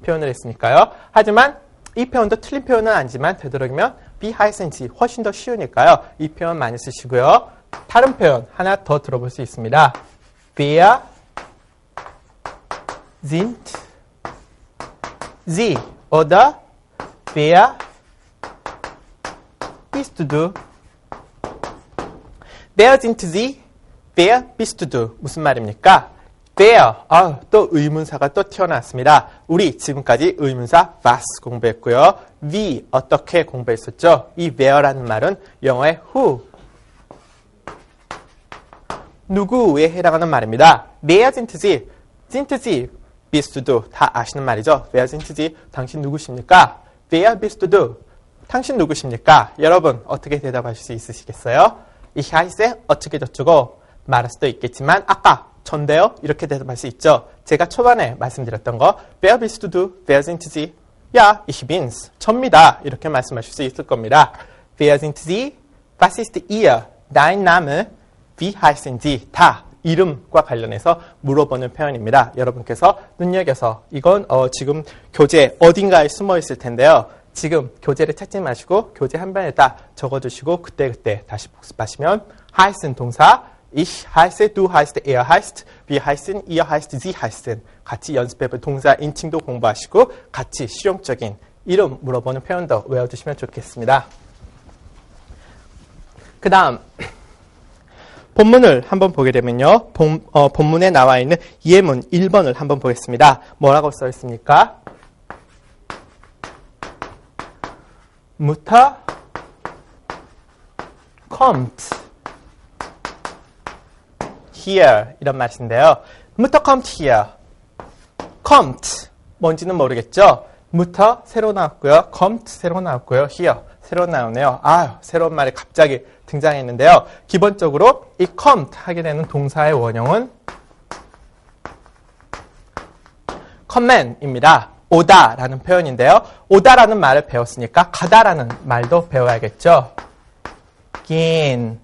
표현을 했으니까요. 하지만 이 표현도 틀린 표현은 아니지만 되도록이면 Wie heißen Sie? 훨씬 더 쉬우니까요. 이 표현 많이 쓰시고요. 다른 표현 하나 더 들어볼 수 있습니다. Wer sind Sie? oder Wer bist du? Wer sind Sie? Wer bist du? 무슨 말입니까? Wer, 또 의문사가 또 튀어나왔습니다. 우리 지금까지 의문사 was 공부했고요. Wie, 어떻게 공부했었죠? 이 where라는 말은 영어의 who, 누구에 해당하는 말입니다. Wer sind Sie? Sind Sie bist du? 다 아시는 말이죠. Wer sind Sie? 당신 누구십니까? Wer bist du? 당신 누구십니까? 여러분 어떻게 대답하실 수 있으시겠어요? Ich heiße 어떻게 저쩌고 말할 수도 있겠지만 아까 전데요? 이렇게 대답할 수 있죠. 제가 초반에 말씀드렸던 거 Wer bist du? Wer sind Sie? Ja, ich bin's. 접니다. 이렇게 말씀하실 수 있을 겁니다. Wer sind Sie? Was ist Ihr? Dein Name? Wie heißen Sie? 다 이름과 관련해서 물어보는 표현입니다. 여러분께서 눈여겨서 이건 지금 교재 어딘가에 숨어 있을 텐데요. 지금 교재를 찾지 마시고 교재 한 번에 딱 적어두시고 그때그때 다시 복습하시면 heißen 동사 Ich heiße, du heißt, er heißt, wir heißen, ihr heißt, sie heißen. 같이 연습해볼 동사 인칭도 공부하시고 같이 실용적인 이름 물어보는 표현도 외워두시면 좋겠습니다. 그 다음 본문을 한번 보게 되면요. 본문에 나와 있는 예문 1번을 한번 보겠습니다. 뭐라고 써 있습니까? Mutter kommt here 이런 말인데요. Mutter kommt here. kommt 뭔지는 모르겠죠. Mutter 새로 나왔고요. Kommt 새로 나왔고요. Hier 새로 나오네요. 새로운 말이 갑자기 등장했는데요. 기본적으로 이 kommt 하게 되는 동사의 원형은 kommen입니다. 오다라는 표현인데요. 오다라는 말을 배웠으니까 가다라는 말도 배워야겠죠. gehen.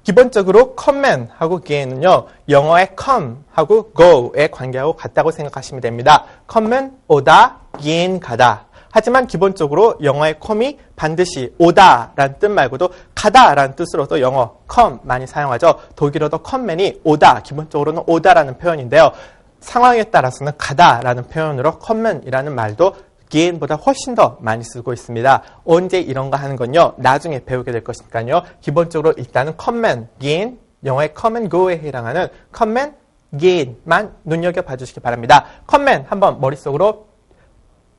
기본적으로 come하고 gehen은요. 영어의 come하고 go의 관계하고 같다고 생각하시면 됩니다. come은 오다, gehen 가다. 하지만 기본적으로 영어의 come이 반드시 오다라는 뜻 말고도 가다라는 뜻으로도 영어 come 많이 사용하죠. 독일어도 come이 오다, 기본적으로는 오다라는 표현인데요. 상황에 따라서는 가다라는 표현으로 come이라는 말도 gehen보다 훨씬 더 많이 쓰고 있습니다. 언제 이런 거 하는 건요. 나중에 배우게 될 것이니까요. 기본적으로 일단은 come, gehen, 영어의 come and go에 해당하는 come, gehen만 눈여겨봐 주시기 바랍니다. come 한번 머릿속으로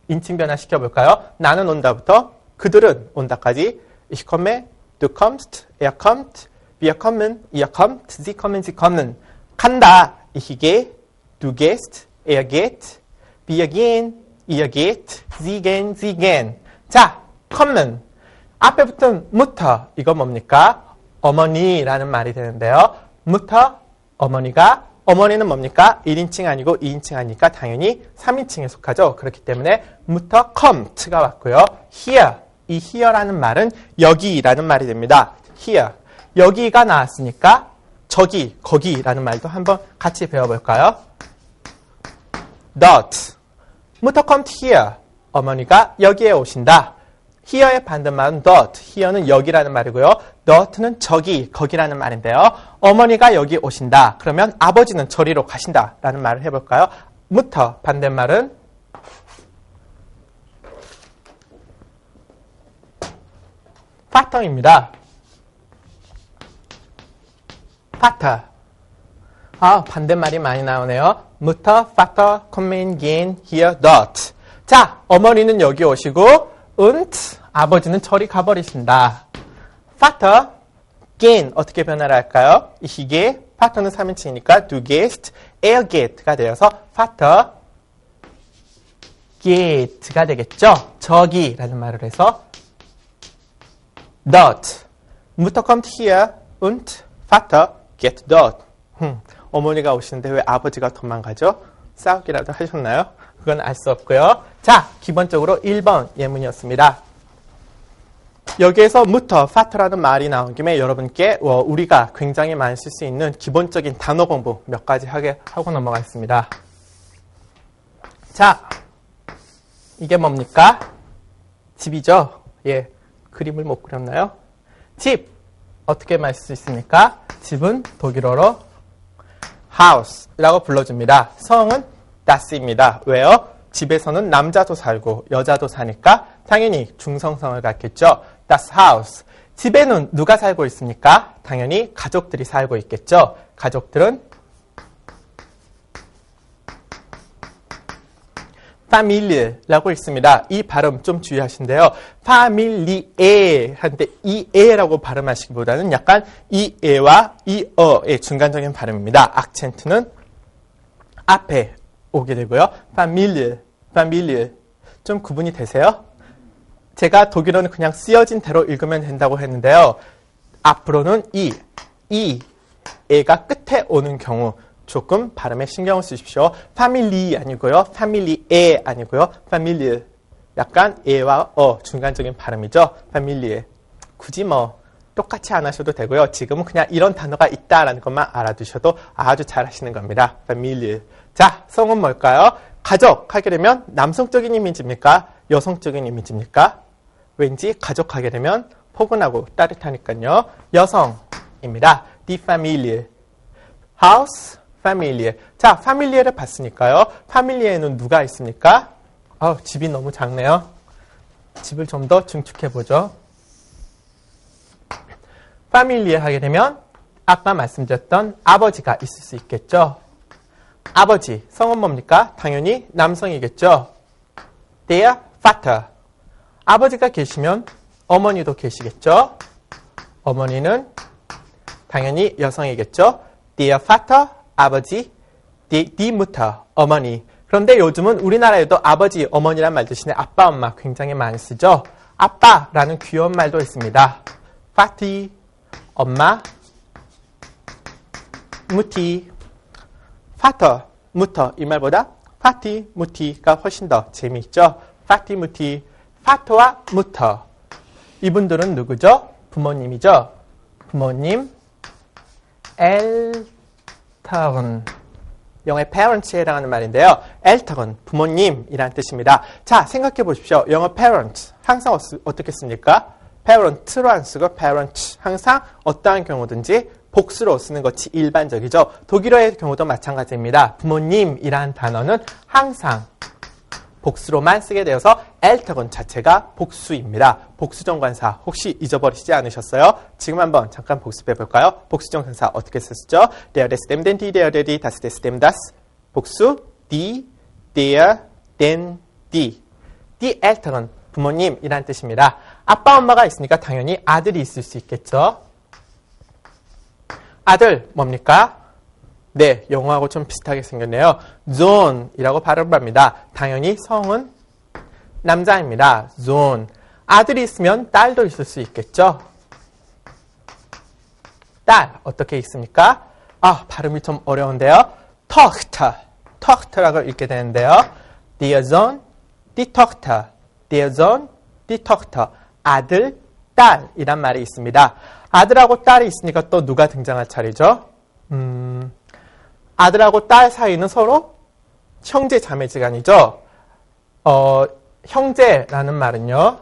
인칭 변화시켜 볼까요? 나는 온다부터 그들은 온다까지 Ich komme, du kommst, er kommt, wir kommen, ihr kommt, sie kommen, sie kommen. 간다. Ich gehe, du gehst, er geht, wir gehen, ihr geht, sie gehen, sie gehen. 자, kommen. 앞에 붙은 Mutter. 이거 뭡니까? 어머니라는 말이 되는데요. Mutter, 어머니가, 어머니는 뭡니까? 1인칭 아니고 2인칭 아니니까 당연히 3인칭에 속하죠. 그렇기 때문에 Mutter kommt가 왔고요. Here, 이 here라는 말은 여기라는 말이 됩니다. Here, 여기가 나왔으니까 저기, 거기라는 말도 한번 같이 배워볼까요? Dort. Mutter kommt hier. 어머니가 여기에 오신다. here의 반대말은 dort. here는 여기라는 말이고요. dort는 저기, 거기라는 말인데요. 어머니가 여기 오신다. 그러면 아버지는 저리로 가신다. 라는 말을 해볼까요? Mutter 반대말은 Vater입니다. Vater. 반대말이 많이 나오네요. Mutter, Vater, kommen, gehen, hier, dort. 자, 어머니는 여기 오시고 und 아버지는 저리 가버리신다. Vater, gehen 어떻게 변화를 할까요? Ich gehe, Vater는 3인칭이니까 du gehst, er geht가 되어서 Vater geht가 되겠죠. 저기라는 말을 해서 dort. Mutter kommt hier und Vater geht dort. 어머니가 오시는데 왜 아버지가 도망가죠? 싸우기라도 하셨나요? 그건 알 수 없고요. 자, 기본적으로 1번 예문이었습니다. 여기에서 Mutter, Vater라는 말이 나온 김에 여러분께 우리가 굉장히 많이 쓸 수 있는 기본적인 단어 공부 몇 가지 하고 넘어가겠습니다. 자, 이게 뭡니까? 집이죠? 예, 그림을 못 그렸나요? 집, 어떻게 말할 수 있습니까? 집은 독일어로 Haus라고 불러줍니다. 성은 das입니다. 왜요? 집에서는 남자도 살고 여자도 사니까 당연히 중성성을 갖겠죠. Das Haus. 집에는 누가 살고 있습니까? 당연히 가족들이 살고 있겠죠. 가족들은 Familie라고 있습니다. 이 발음 좀 주의하신데요. Familie 한데 이 에라고 발음하시기보다는 약간 이 에와 이 어의 중간적인 발음입니다. 악센트는 앞에 오게 되고요. Familie 좀 구분이 되세요? 제가 독일어는 그냥 쓰여진 대로 읽으면 된다고 했는데요. 앞으로는 이 에가 끝에 오는 경우 조금 발음에 신경을 쓰십시오. Family 아니고요. Familie 아니고요. Familie. 약간 에와 어 중간적인 발음이죠. Familie. 굳이 똑같이 안 하셔도 되고요. 지금은 그냥 이런 단어가 있다라는 것만 알아두셔도 아주 잘 하시는 겁니다. Familie. 자, 성은 뭘까요? 가족 하게 되면 남성적인 이미지입니까? 여성적인 이미지입니까? 왠지 가족 하게 되면 포근하고 따뜻하니까요. 여성입니다. Die Familie. Haus, Familie. 자, Familie를 봤으니까요. Familie에는 누가 있습니까? 집이 너무 작네요. 집을 좀 더 증축해보죠. Familie 하게 되면 아까 말씀드렸던 아버지가 있을 수 있겠죠. 아버지, 성은 뭡니까? 당연히 남성이겠죠. Der Vater. 아버지가 계시면 어머니도 계시겠죠. 어머니는 당연히 여성이겠죠. Der Vater, 아버지, die Mutter, 어머니. 그런데 요즘은 우리나라에도 아버지, 어머니란 말 대신에 아빠, 엄마 굉장히 많이 쓰죠. 아빠라는 귀여운 말도 있습니다. 파티, 엄마, 무티, 파터, 무터 이 말보다 파티, 무티가 훨씬 더 재미있죠. 파티, 무티, 파터와 무터. 이분들은 누구죠? 부모님이죠. 부모님, 엘터건. 영어의 parents에 해당하는 말인데요. 엘터건, 부모님이라는 뜻입니다. 자, 생각해 보십시오. 영어 parent, 항상 어떻게 씁니까? parent로 안 쓰고 parent, 항상 어떠한 경우든지 복수로 쓰는 것이 일반적이죠. 독일어의 경우도 마찬가지입니다. 부모님이라는 단어는 항상 복수로만 쓰게 되어서 엘터건 자체가 복수입니다. 복수정관사 혹시 잊어버리시지 않으셨어요? 지금 한번 잠깐 복습해 볼까요? 복수정관사 어떻게 썼죠? Der, des, dem, den, die, der, die, das, des, dem, das. 복수 die, der, den, die. Die Eltern, 부모님이란 뜻입니다. 아빠, 엄마가 있으니까 당연히 아들이 있을 수 있겠죠? 아들 뭡니까? 네, 영어하고 좀 비슷하게 생겼네요. Sohn이라고 발음합니다. 당연히 성은 남자입니다. Sohn. 아들이 있으면 딸도 있을 수 있겠죠? 딸 어떻게 읽습니까? 아, 발음이 좀 어려운데요. Tochter, Tochter라고 읽게 되는데요. Der Sohn, die Tochter, der Sohn, die Tochter. 아들, 딸이란 말이 있습니다. 아들하고 딸이 있으니까 또 누가 등장할 차례죠? 아들하고 딸 사이는 서로 형제 자매지간이죠. 형제라는 말은요.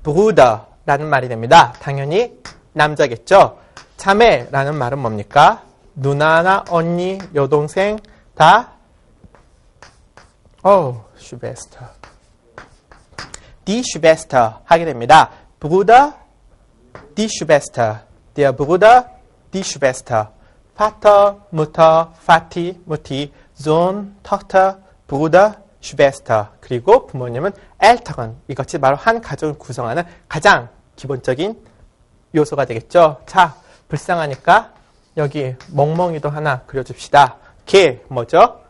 Bruder라는 말이 됩니다. 당연히 남자겠죠. 자매라는 말은 뭡니까? 누나나 언니, 여동생 다 Schwester. Die Schwester 하게 됩니다. Bruder, die Schwester. Der Bruder, die Schwester. Vater, Mutter, Vati, Mutti, Sohn, Tochter, Bruder, Schwester. 그리고 부모님은 Eltern. 이것이 바로 한 가족을 구성하는 가장 기본적인 요소가 되겠죠. 자, 불쌍하니까 여기 멍멍이도 하나 그려줍시다. 걔 뭐죠?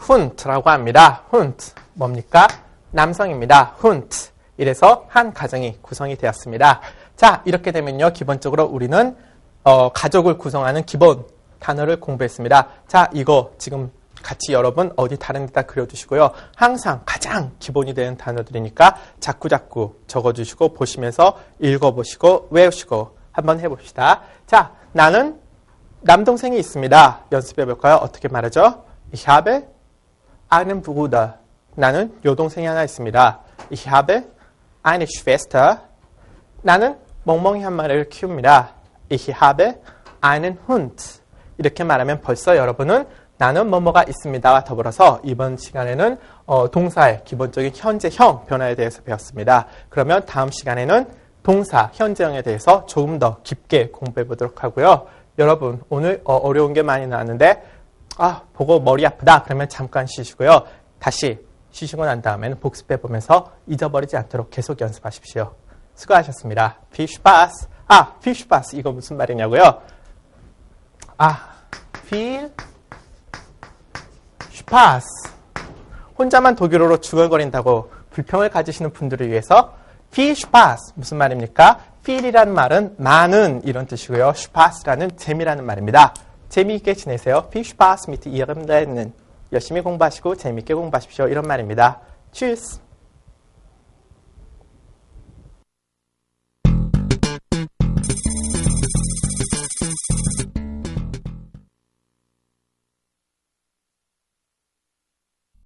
Hund라고 합니다. Hund 뭡니까? 남성입니다. Hund. 이래서 한 가정이 구성이 되었습니다. 자, 이렇게 되면요. 기본적으로 우리는 가족을 구성하는 기본 단어를 공부했습니다. 자, 이거 지금 같이 여러분 어디 다른 데다 그려주시고요. 항상 가장 기본이 되는 단어들이니까 자꾸자꾸 적어주시고 보시면서 읽어보시고 외우시고 한번 해봅시다. 자, 나는 남동생이 있습니다. 연습해볼까요? 어떻게 말하죠? Ich habe einen Bruder. 나는 여동생이 하나 있습니다. Ich habe eine Schwester. 나는 멍멍이 한 마리를 키웁니다. Ich habe einen Hund. 이렇게 말하면 벌써 여러분은 나는 뭐뭐가 있습니다와 더불어서 이번 시간에는 동사의 기본적인 현재형 변화에 대해서 배웠습니다. 그러면 다음 시간에는 동사 현재형에 대해서 조금 더 깊게 공부해 보도록 하고요. 여러분 오늘 어려운 게 많이 나왔는데 보고 머리 아프다 그러면 잠깐 쉬시고요. 다시 쉬시고 난 다음에는 복습해 보면서 잊어버리지 않도록 계속 연습하십시오. 수고하셨습니다. Viel Spaß. Viel Spaß. 이거 무슨 말이냐고요? Viel Spaß. 혼자만 독일어로 중얼거린다고 불평을 가지시는 분들을 위해서 Viel Spaß. 무슨 말입니까? Viel이라는 말은 많은 이런 뜻이고요. Spaß라는 재미라는 말입니다. 재미있게 지내세요. Viel Spaß mit Ihrem Lernen. 열심히 공부하시고 재미있게 공부하십시오. 이런 말입니다. Tschüss.